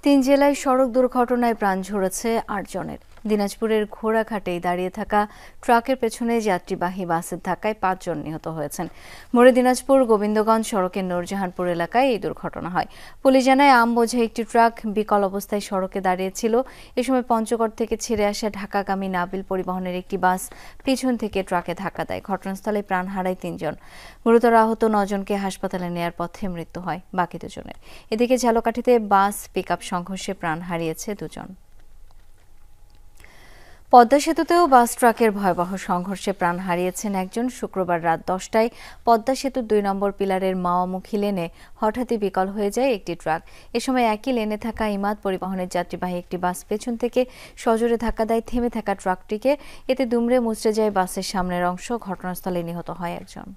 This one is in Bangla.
তিন জেলায় সড়ক দুর্ঘটনায় প্রাণ ঝরেছে ৮ জনের। দিনাজপুরের ঘোড়াঘাটেই দাঁড়িয়ে থাকা ট্রাকের পেছনে যাত্রীবাহী বাসের ধাক্কায় ৫ জন নিহত হয়েছেন। ভোরে দিনাজপুর গোবিন্দগঞ্জ সড়কের নূরজাহানপুর এলাকায় এই দুর্ঘটনা হয়। পুলিশ জানায়, আম বোঝাই একটি ট্রাক বিকল অবস্থায় সড়কে দাঁড়িয়েছিল। এ সময় পঞ্চগড় থেকে ছেড়ে আসা ঢাকাগামী নাবিল পরিবহনের একটি বাস পিছন থেকে ট্রাকে ধাক্কা দেয়। ঘটনাস্থলে প্রাণ হারায় ৩ জন। গুরুতর আহত ৯ জনকে হাসপাতালে নেয়ার পথে মৃত্যু হয় বাকি ২ জনের। এদিকে ঝালকাঠিতে বাস পিকআপ সংঘর্ষে প্রাণ হারিয়েছে ২ জন। পদ্মা সেতুতেও বাস ট্রাকের ভয়াবহ সংঘর্ষে প্রাণ হারিয়েছেন একজন। শুক্রবার রাত ১০টায় পদ্মা সেতুর ২ নম্বর পিলারের মাওয়ামুখী লেনে হঠাৎই বিকল হয়ে যায় একটি ট্রাক। এ সময় একই লেনে থাকা ইমাদ পরিবহনের যাত্রীবাহী একটি বাস পেছন থেকে সজোরে ধাক্কা দেয় থেমে থাকা ট্রাকটিকে। এতে দুমড়ে মুচড়ে যায় বাসের সামনের অংশ। ঘটনাস্থলে নিহত হয় একজন।